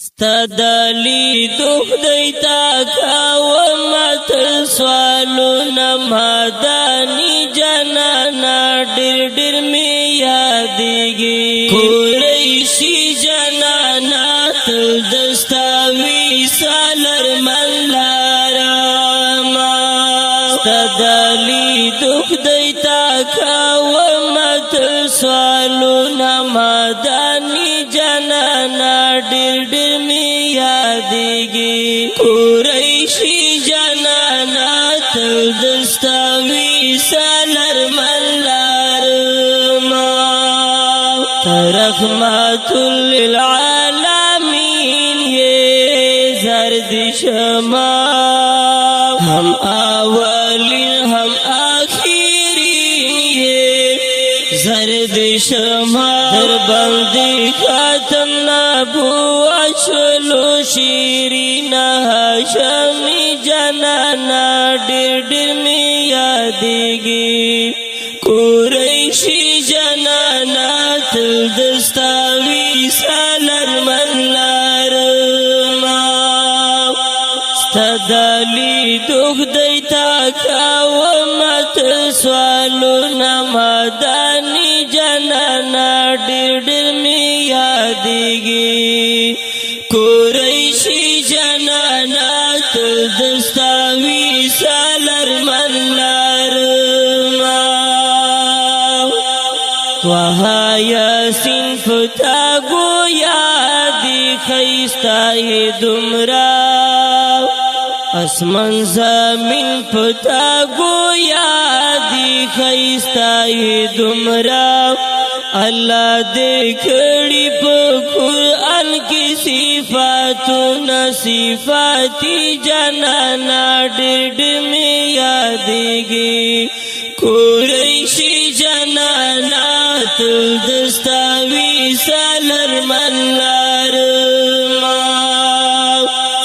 ستدلی دخ دیتا کاومت سوالونا مادانی جنانا ډیر ډیر می یادیږي قریشی جنانا تل دستاوی سالر ملاراما ستدلی دخ دیتا کاومت سوالونا مادانی جنانا ډیر ډیر یادیږي قریشی جنانا تل دستاوی سالر ملارما رحمت للعالمین یہ زرد شما ہم اولین ہم آخرین یہ زرد شما در بندی ختم نبوت شلو شیرین هاشمی جنانا ډیر ډیر می یادیږي قریشی جنانا تل دستاوی سالر ملارما ستدلی دخ دیتا کاومت سوالونا مادانی جنانا ډیر ډیر می یادیږي قریشی جنانا تل دستاوی سالر ملارما وها یاسین فتا گویا دی خیستای دمرا اسمان زمین پتا گویا دی خیستای دمرا اللہ دے کھڑی پا قرآن کی صفاتنا صفاتی جنانا ډیر ډیر می یادیږي قریشی جنانا تل دستاوی سالر ملارما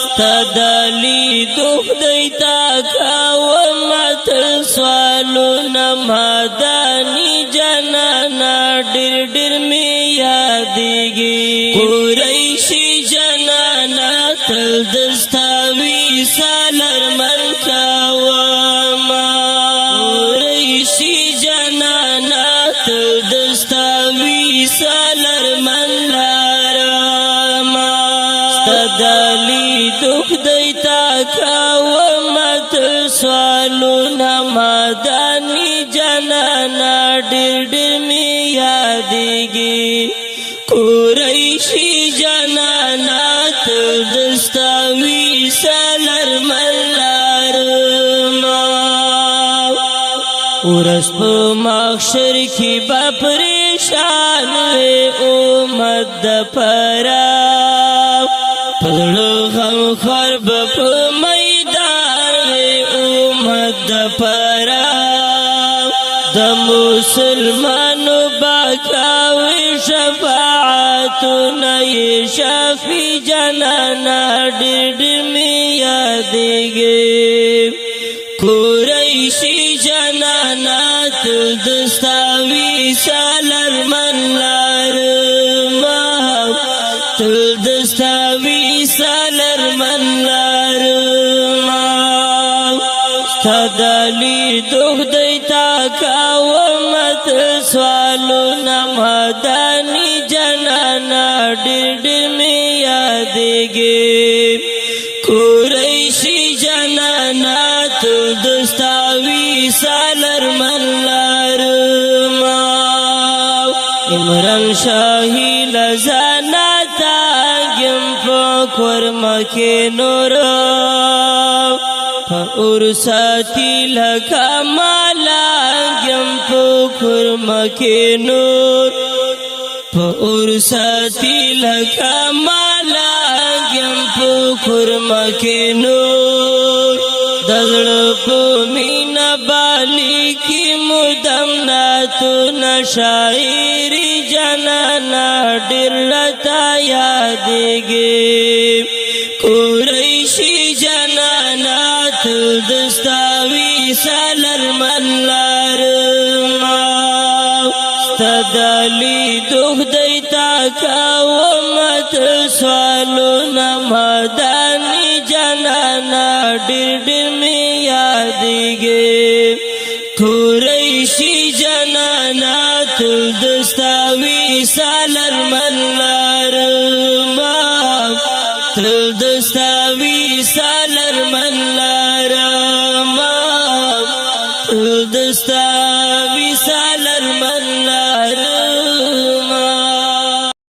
ستدلی دخ دیتا کاومت سوالونا مادانی جنانا ډیر ډیر می یادیږي قریشی جنانا تل دستاوی سالر ملکاوما قریشی جنانا تل دستاوی سالر ملارما ستدلی دخ دیتا کاومت سوالونا مادانی جنانا ډیر ډیر می یادیږي قریشی جنانا تل دستاوی سالر ملارما ورس په محشر کی با پریشان وی امت د پرا پړو غم خرب په میدان وی امت د پرا د مسلمانو باکاوی شفاعت نئی شفی جنانا ډیر ډیر می یادیږي قریشی جنانا تل دستاوی سالر ملارما تل دستاوی سالر ملارما ستدلی دخ دیتا کاومت سوالونا مادانی جنانا ډیر ډیر می یادیږي قریشی جنانا تل دستاوی سالر ملارما عمران شاہی لزانا تاگم پاکور مکی نورا پا ارساتی لکا مالا گم پاکور مکی نور پا ارساتی لکا مالا گم پاکور مکی نور دزڑ پو مینا بالی کی مدم ناتو نشاعری جنانا ډیر لتا یادیږي قریشی جنانا تل دستاوی سالر ملارما ستدلی دخ دیتا کاومت سوالو مدانی جانانا ډېر ډېر می یادېږي قریشي جانانا تل دستا وصال ارمان لرما تل دستا وصال ارمان لرما تل دستا